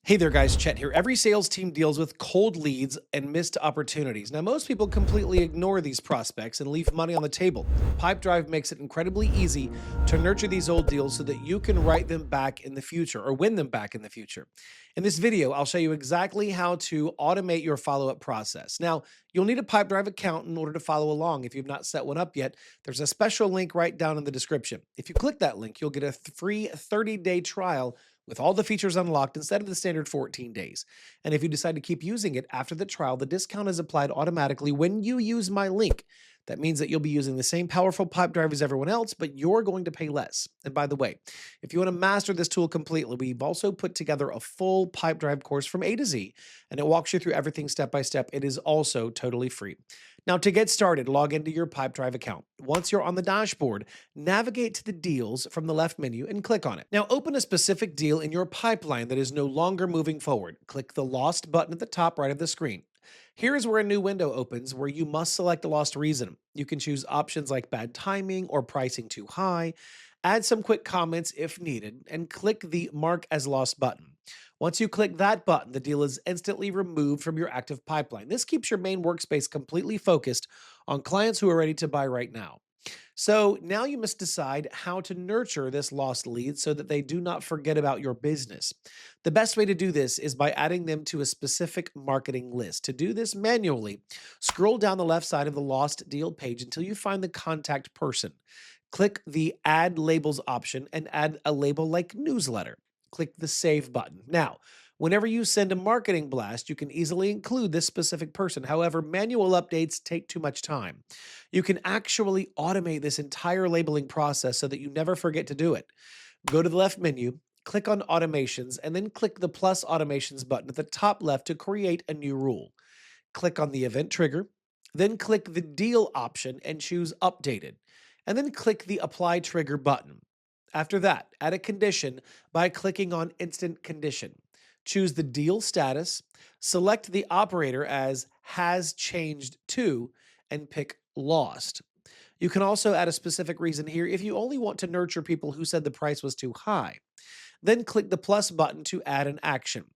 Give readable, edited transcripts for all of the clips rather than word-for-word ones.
Hey there, guys. Chet here. Every sales team deals with cold leads and missed opportunities. Now, most people completely ignore these prospects and leave money on the table. Pipedrive makes it incredibly easy to nurture these old deals so that you can write them back in the future or win them back in the future. In this video, I'll show you exactly how to automate your follow up process. Now, you'll need a Pipedrive account in order to follow along. If you've not set one up yet, there's a special link right down in the description. If you click that link, you'll get a free 30-day trial with all the features unlocked instead of the standard 14 days. And if you decide to keep using it after the trial, the discount is applied automatically when you use my link. That means that you'll be using the same powerful pipe drive as everyone else, but you're going to pay less. And by the way, if you want to master this tool completely, we've also put together a full pipe drive course from A to Z, and it walks you through everything step by step. It is also totally free. Now, to get started, log into your Pipedrive account. Once you're on the dashboard, navigate to the deals from the left menu and click on it. Now, open a specific deal in your pipeline that is no longer moving forward. Click the Lost button at the top right of the screen. Here is where a new window opens where you must select a lost reason. You can choose options like bad timing or pricing too high, add some quick comments if needed, and click the Mark as Lost button. Once you click that button, the deal is instantly removed from your active pipeline. This keeps your main workspace completely focused on clients who are ready to buy right now. So now you must decide how to nurture this lost lead so that they do not forget about your business. The best way to do this is by adding them to a specific marketing list. To do this manually, scroll down the left side of the lost deal page until you find the contact person. Click the Add Labels option and add a label like newsletter. Click the Save button. Now, whenever you send a marketing blast, you can easily include this specific person. However, manual updates take too much time. You can actually automate this entire labeling process so that you never forget to do it. Go to the left menu, click on Automations, and then click the plus Automations button at the top left to create a new rule. Click on the event trigger, then click the deal option and choose Updated, and then click the Apply Trigger button. After that, add a condition by clicking on Instant Condition. Choose the deal status, select the operator as has changed to, and pick lost. You can also add a specific reason here if you only want to nurture people who said the price was too high. Then click the plus button to add an action.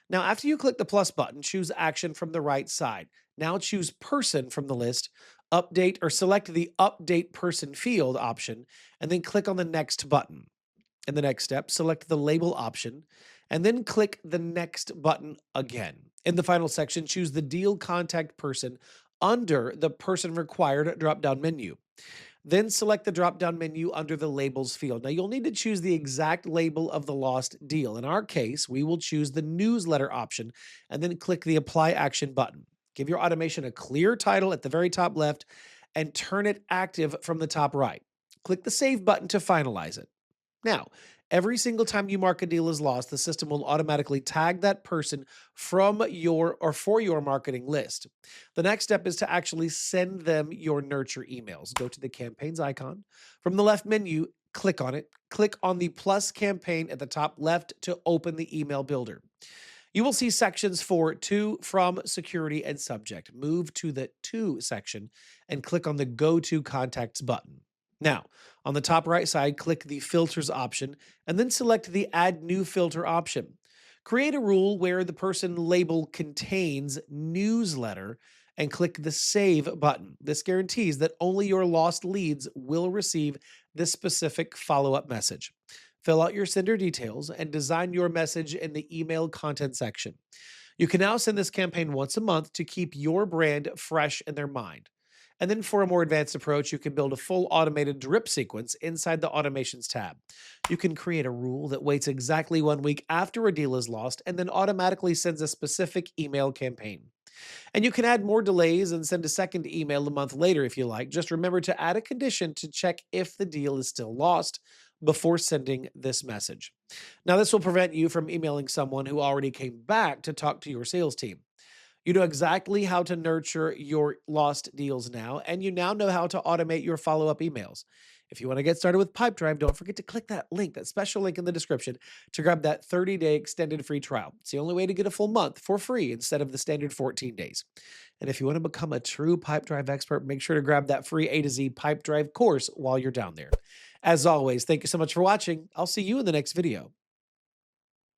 Now, after you click the plus button, choose action from the right side. Now choose person from the list, update or select the update person field option, and then click on the next button. In the next step, select the label option, and then click the next button again. In the final section, choose the deal contact person under the person required drop-down menu. Then select the drop-down menu under the labels field. Now you'll need to choose the exact label of the lost deal. In our case, we will choose the newsletter option and then click the apply action button. Give your automation a clear title at the very top left and turn it active from the top right. Click the save button to finalize it. Now, every single time you mark a deal as lost, the system will automatically tag that person from your or for your marketing list. The next step is to actually send them your nurture emails. Go to the campaigns icon. From the left menu, click on it. Click on the plus campaign at the top left to open the email builder. You will see sections for to, from, security, and subject. Move to the to section and click on the go to contacts button. Now, on the top right side, click the filters option and then select the add new filter option. Create a rule where the person label contains newsletter and click the save button. This guarantees that only your lost leads will receive this specific follow-up message. Fill out your sender details and design your message in the email content section. You can now send this campaign once a month to keep your brand fresh in their mind. And then for a more advanced approach, you can build a full automated drip sequence inside the Automations tab. You can create a rule that waits exactly 1 week after a deal is lost and then automatically sends a specific email campaign. And you can add more delays and send a second email a month later if you like. Just remember to add a condition to check if the deal is still lost before sending this message. Now, this will prevent you from emailing someone who already came back to talk to your sales team. You know exactly how to nurture your lost deals now, and you now know how to automate your follow-up emails. If you want to get started with Pipedrive, don't forget to click that link, that special link in the description to grab that 30-day extended free trial. It's the only way to get a full month for free instead of the standard 14 days. And if you want to become a true Pipedrive expert, make sure to grab that free A to Z Pipedrive course while you're down there. As always, thank you so much for watching. I'll see you in the next video.